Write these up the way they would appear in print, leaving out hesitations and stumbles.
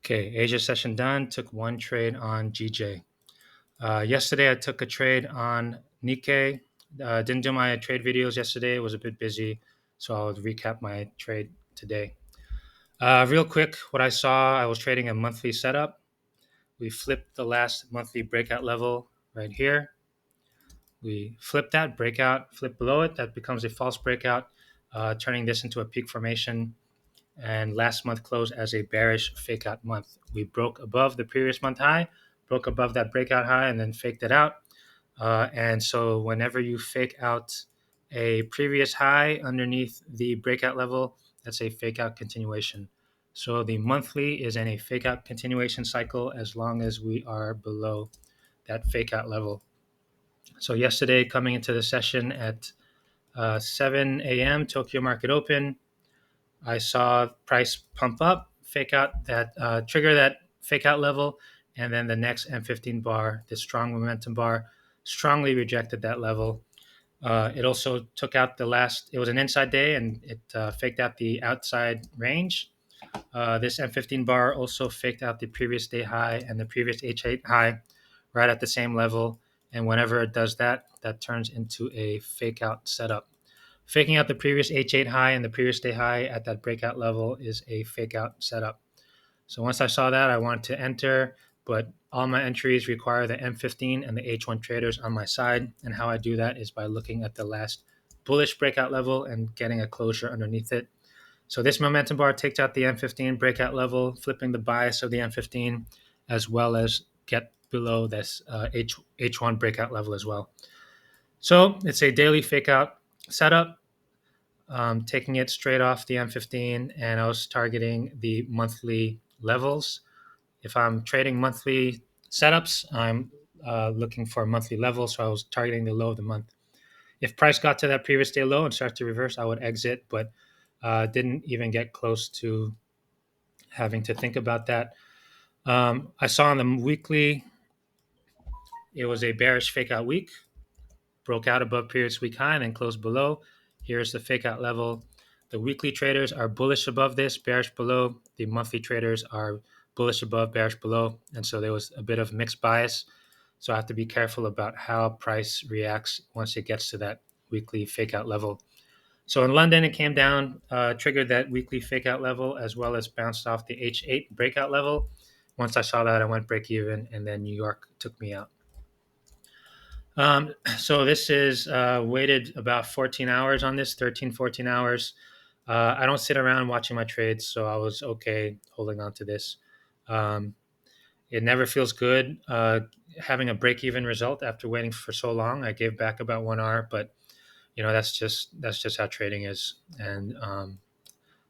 Okay, Asia session done. Took one trade on GJ. Yesterday, I took a trade on Nikkei. Didn't do my trade videos yesterday. It was a bit busy, so I'll recap my trade today. Real quick, what I saw, I was trading a monthly setup. We flipped the last monthly breakout level right here. We flip that breakout, flip below it. That becomes a false breakout, turning this into a peak formation. And last month closed as a bearish fake out month. We broke above the previous month high, broke above that breakout high, and then faked it out. And so, whenever you fake out a previous high underneath the breakout level, that's a fake out continuation. So, the monthly is in a fake out continuation cycle as long as we are below that fake out level. So, yesterday, coming into the session at 7 a.m. Tokyo Market Open, I saw price pump up, fake out that trigger that fake out level, and then the next M15 bar, the strong momentum bar, strongly rejected that level. It also took out the last. It was an inside day, and it faked out the outside range. This M15 bar also faked out the previous day high and the previous H8 high, right at the same level. And whenever it does that, that turns into a fake out setup. Faking out the previous H8 high and the previous day high at that breakout level is a fake out setup. So once I saw that, I wanted to enter, but all my entries require the M15 and the H1 traders on my side. And how I do that is by looking at the last bullish breakout level and getting a closure underneath it. So this momentum bar takes out the M15 breakout level, flipping the bias of the M15, as well as get below this H1 breakout level as well. So it's a daily fake out setup, taking it straight off the M15, and I was targeting the monthly levels. If I'm trading monthly setups, I'm looking for a monthly level, so I was targeting the low of the month. If price got to that previous day low and started to reverse, I would exit, but didn't even get close to having to think about that. I saw on the weekly, it was a bearish fake out week, broke out above previous week high and then closed below. Here's the fake out level. The weekly traders are bullish above this, bearish below. The monthly traders are bullish above, bearish below. And so there was a bit of mixed bias. So I have to be careful about how price reacts once it gets to that weekly fake out level. So in London, it came down, triggered that weekly fake out level, as well as bounced off the H8 breakout level. Once I saw that, I went break even, and then New York took me out. So this is weighted about 14 hours on this, 13, 14 hours. I don't sit around watching my trades, so I was okay holding on to this. It never feels good having a break-even result after waiting for so long. I gave back about 1 hour, but that's just how trading is. And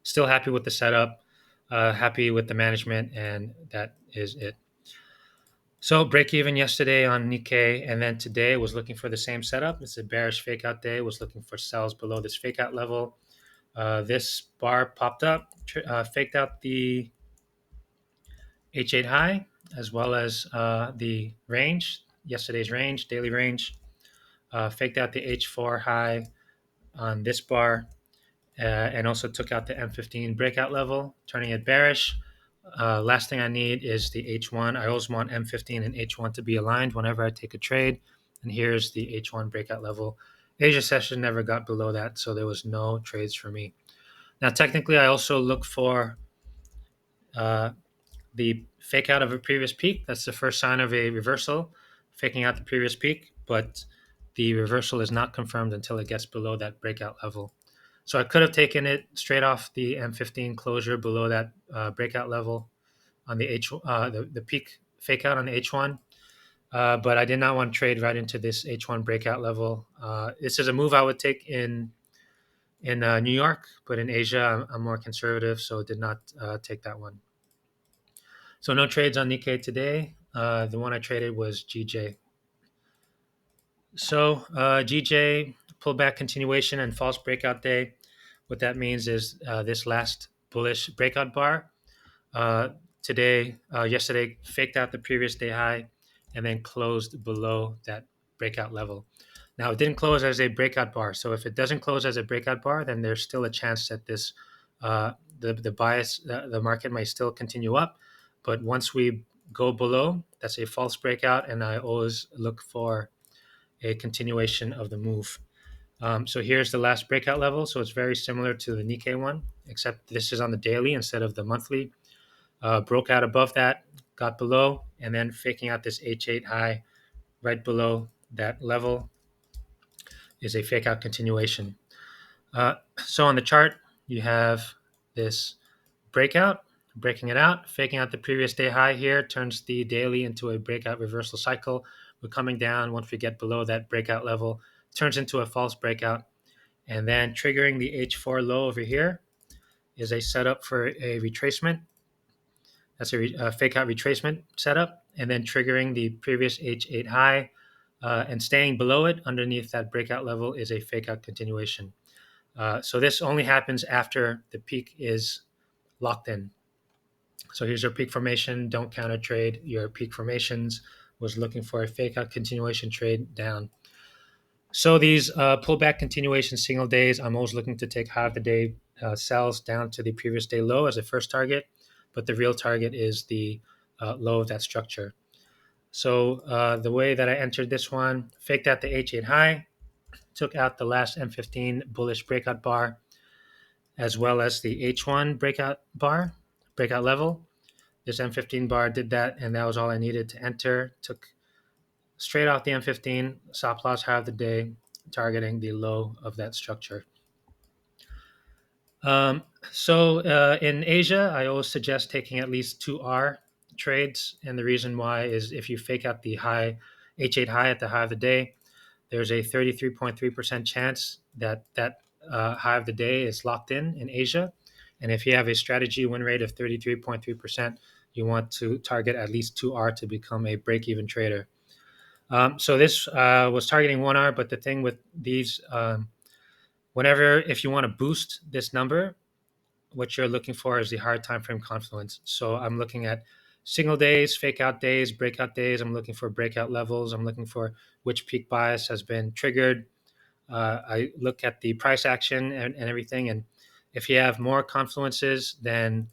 still happy with the setup, happy with the management, and that is it. So break even yesterday on Nikkei, and then today was looking for the same setup. It's a bearish fake out day. Was looking for sells below this fake out level. This bar popped up, faked out the H8 high as well as the range, yesterday's range, daily range. Faked out the H4 high on this bar, and also took out the M15 breakout level, turning it bearish. Last thing I need is the H1. I always want M15 and H1 to be aligned whenever I take a trade. And here's the H1 breakout level. Asia session never got below that, so there was no trades for me. Now, technically, I also look for the fake out of a previous peak. That's the first sign of a reversal, faking out the previous peak, but the reversal is not confirmed until it gets below that breakout level. So I could have taken it straight off the M15 closure below that breakout level on the the peak fake out on the H1, but I did not want to trade right into this H1 breakout level. This is a move I would take in New York, but in Asia I'm more conservative, so did not take that one. So no trades on Nikkei today. The one I traded was GJ. So GJ pullback continuation and false breakout day. What that means is this last bullish breakout bar yesterday faked out the previous day high and then closed below that breakout level. Now it didn't close as a breakout bar. So if it doesn't close as a breakout bar, then there's still a chance that this the bias the market may still continue up. But once we go below, that's a false breakout, and I always look for a continuation of the move. So here's the last breakout level. So it's very similar to the Nikkei one, except this is on the daily instead of the monthly. Broke out above that, got below, and then faking out this H8 high right below that level is a fake out continuation. So on the chart, you have this breakout, breaking it out, faking out the previous day high here, turns the daily into a breakout reversal cycle. We're coming down. Once we get below that breakout level, turns into a false breakout. And then triggering the H4 low over here is a setup for a retracement. That's a fake out retracement setup. And then triggering the previous H8 high and staying below it underneath that breakout level is a fake out continuation. So this only happens after the peak is locked in. So here's your peak formation. Don't counter trade your peak formations. Was looking for a fake out continuation trade down. So these pullback continuation signal days, I'm always looking to take high of the day sells down to the previous day low as a first target, but the real target is the low of that structure. So the way that I entered this one, faked out the H8 high, took out the last M15 bullish breakout bar, as well as the H1 breakout bar, breakout level. This M15 bar did that, and that was all I needed to enter. Took straight off the M15, stop loss high of the day, targeting the low of that structure. So in Asia, I always suggest taking at least 2R trades. And the reason why is if you fake out the high, H8 high at the high of the day, there's a 33.3% chance that that high of the day is locked in Asia. And if you have a strategy win rate of 33.3%, you want to target at least 2R to become a break-even trader. So this was targeting 1R, but the thing with these, whenever, if you want to boost this number, what you're looking for is the hard time frame confluence. So I'm looking at signal days, fake out days, breakout days. I'm looking for breakout levels. I'm looking for which peak bias has been triggered. I look at the price action and everything. And if you have more confluences, then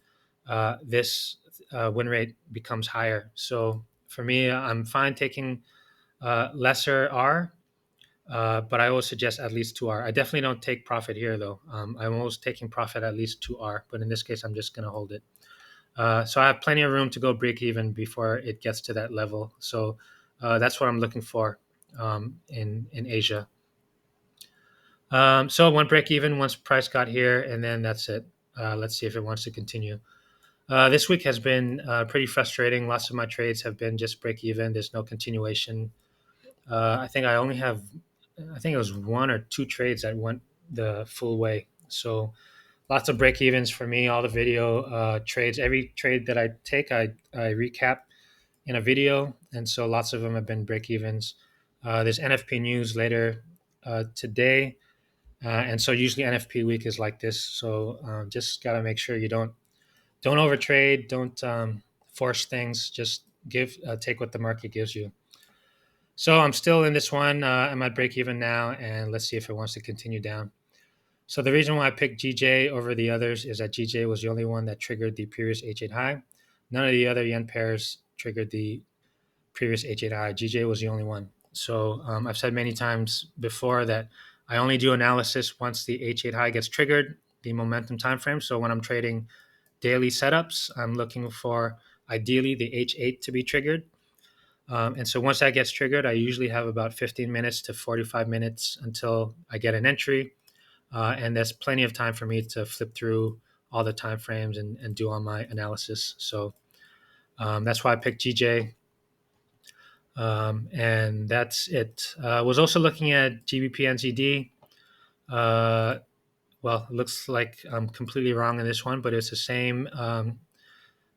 this win rate becomes higher. So for me, I'm fine taking lesser R, but I always suggest at least 2R. I definitely don't take profit here, though. I'm always taking profit at least 2R, but in this case, I'm just going to hold it. So I have plenty of room to go break even before it gets to that level. So that's what I'm looking for in Asia. So one break even once price got here, and then that's it. Let's see if it wants to continue. This week has been pretty frustrating. Lots of my trades have been just break even. There's no continuation. I think it was one or two trades that went the full way. So lots of break evens for me. All the video trades, every trade that I take, I recap in a video, and so lots of them have been break evens. There's NFP news later today, and so usually NFP week is like this. So just got to make sure you don't overtrade, don't force things. Just take what the market gives you. So I'm still in this one. I'm at break even now, and let's see if it wants to continue down. So the reason why I picked GJ over the others is that GJ was the only one that triggered the previous H8 high. None of the other yen pairs triggered the previous H8 high. GJ was the only one. So I've said many times before that I only do analysis once the H8 high gets triggered, the momentum time frame. So when I'm trading daily setups, I'm looking for ideally the H8 to be triggered. And so once that gets triggered, I usually have about 15 minutes to 45 minutes until I get an entry. And there's plenty of time for me to flip through all the time frames and do all my analysis. So that's why I picked GJ. And that's it. Was also looking at GBPNZD. Well, it looks like I'm completely wrong in this one, but it's the same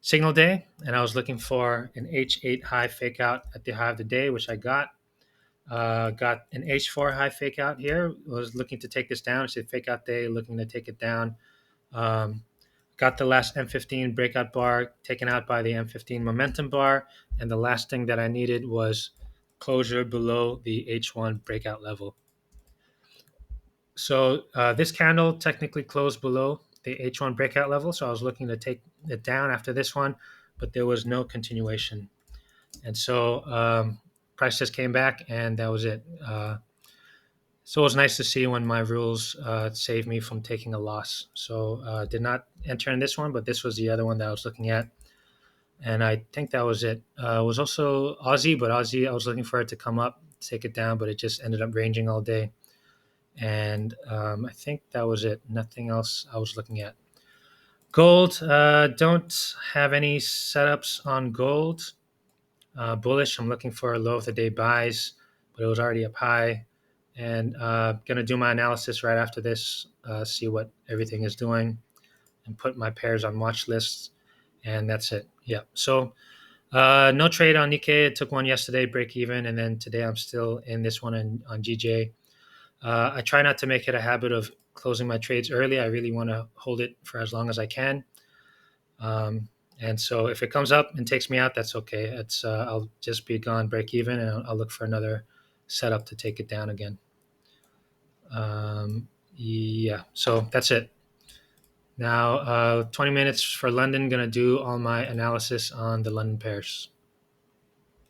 signal day, and I was looking for an H8 high fake out at the high of the day, which I got. Got an H4 high fake out here. Was looking to take this down. It's a fake out day, looking to take it down. Um, got the last M15 breakout bar taken out by the M15 momentum bar, and the last thing that I needed was closure below the H1 breakout level. So this candle technically closed below the H1 breakout level. So I was looking to take it down after this one. but there was no continuation. And so price just came back, and that was it. So it was nice to see when my rules saved me from taking a loss. So did not enter in this one, but this was the other one that I was looking at, and I think that was it. It was also Aussie, but Aussie, I was looking for it to come up, take it down, but it just ended up ranging all day. And I think that was it. Nothing else I was looking at. Gold, don't have any setups on gold. Bullish, I'm looking for low of the day buys, but it was already up high. And gonna do my analysis right after this, see what everything is doing, and put my pairs on watch lists. And that's it. Yeah. So no trade on Nikkei. I took one yesterday, break even, and then today I'm still in this one on GJ. I try not to make it a habit of closing my trades early. I really want to hold it for as long as I can. Um, and so if it comes up and takes me out, that's okay. It's I'll just be gone, break even, and I'll look for another setup to take it down again. Yeah, so that's it. Now, 20 minutes for London. Gonna do all my analysis on the London pairs.